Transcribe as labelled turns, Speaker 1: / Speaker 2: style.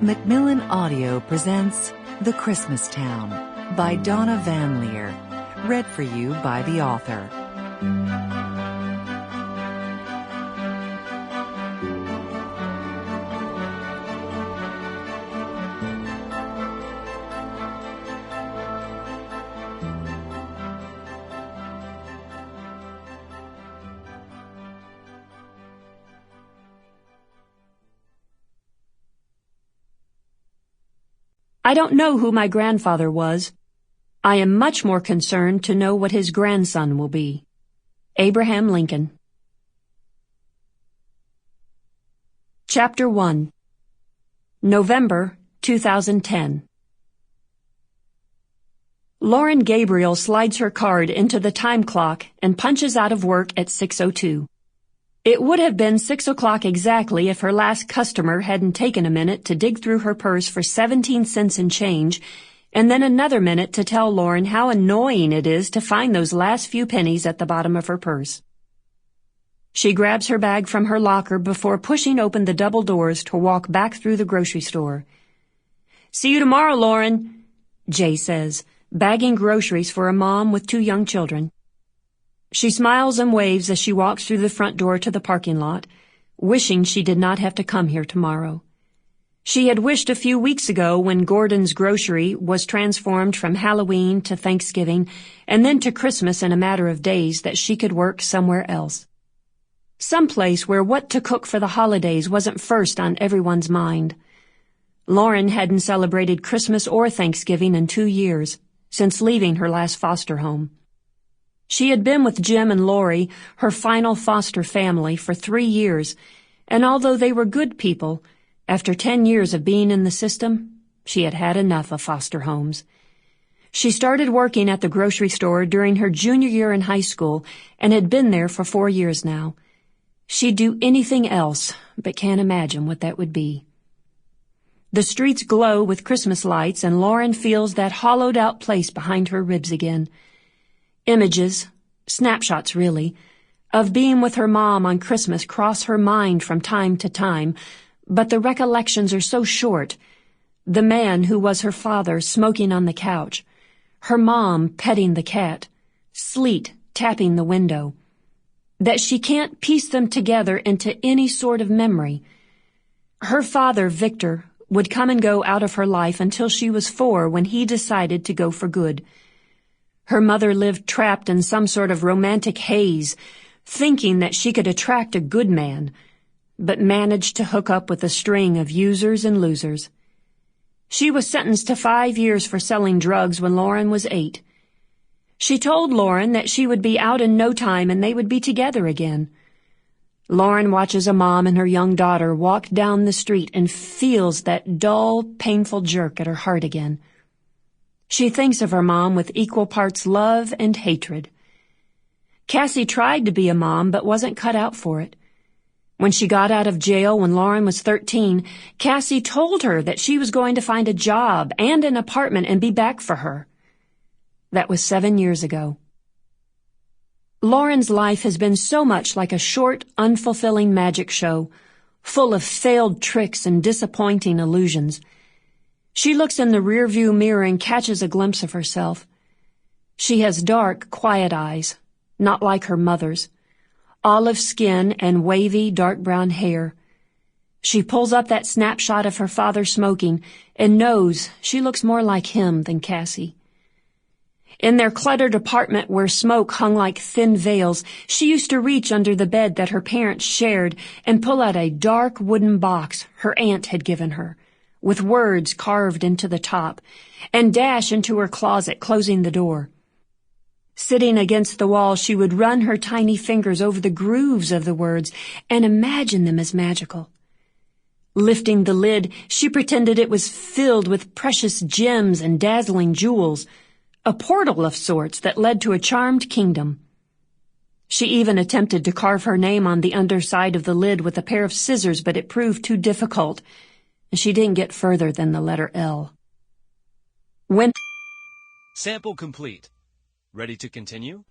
Speaker 1: Macmillan Audio presents The Christmas Town by Donna VanLiere, read for you by the author.
Speaker 2: I don't know who my grandfather was. I am much more concerned to know what his grandson will be. Abraham Lincoln. Chapter 1. November 2010. Lauren Gabriel slides her card into the time clock and punches out of work at 6:02. It would have been 6 o'clock exactly if her last customer hadn't taken a minute to dig through her purse for 17 cents in change, and then another minute to tell Lauren how annoying it is to find those last few pennies at the bottom of her purse. She grabs her bag from her locker before pushing open the double doors to walk back through the grocery store. "See you tomorrow, Lauren," Jay says, bagging groceries for a mom with 2 young children. She smiles and waves as she walks through the front door to the parking lot, wishing she did not have to come here tomorrow. She had wished a few weeks ago, when Gordon's grocery was transformed from Halloween to Thanksgiving and then to Christmas in a matter of days, that she could work somewhere else. Someplace where what to cook for the holidays wasn't first on everyone's mind. Lauren hadn't celebrated Christmas or Thanksgiving in 2 years, since leaving her last foster home. She had been with Jim and Lori, her final foster family, for 3 years, and although they were good people, after 10 years of being in the system, she had had enough of foster homes. She started working at the grocery store during her junior year in high school and had been there for 4 years now. She'd do anything else, but can't imagine what that would be. The streets glow with Christmas lights, and Lauren feels that hollowed-out place behind her ribs again. Images, snapshots really, of being with her mom on Christmas cross her mind from time to time, but the recollections are so short. The man who was her father smoking on the couch, her mom petting the cat, sleet tapping the window, that she can't piece them together into any sort of memory. Her father, Victor, would come and go out of her life until she was 4, when he decided to go for good. Her mother lived trapped in some sort of romantic haze, thinking that she could attract a good man, but managed to hook up with a string of users and losers. She was sentenced to 5 years for selling drugs when Lauren was 8. She told Lauren that she would be out in no time and they would be together again. Lauren watches a mom and her young daughter walk down the street and feels that dull, painful jerk at her heart again. She thinks of her mom with equal parts love and hatred. Cassie tried to be a mom but wasn't cut out for it. When she got out of jail when Lauren was 13, Cassie told her that she was going to find a job and an apartment and be back for her. That was 7 years ago. Lauren's life has been so much like a short, unfulfilling magic show, full of failed tricks and disappointing illusions. She looks in the rearview mirror and catches a glimpse of herself. She has dark, quiet eyes, not like her mother's, olive skin and wavy, dark brown hair. She pulls up that snapshot of her father smoking and knows she looks more like him than Cassie. In their cluttered apartment where smoke hung like thin veils, she used to reach under the bed that her parents shared and pull out a dark wooden box her aunt had given her, with words carved into the top, and dash into her closet, closing the door. Sitting against the wall, she would run her tiny fingers over the grooves of the words and imagine them as magical. Lifting the lid, she pretended it was filled with precious gems and dazzling jewels, a portal of sorts that led to a charmed kingdom. She even attempted to carve her name on the underside of the lid with a pair of scissors, but it proved too difficult, and she didn't get further than the letter L.
Speaker 3: Sample complete. Ready to continue?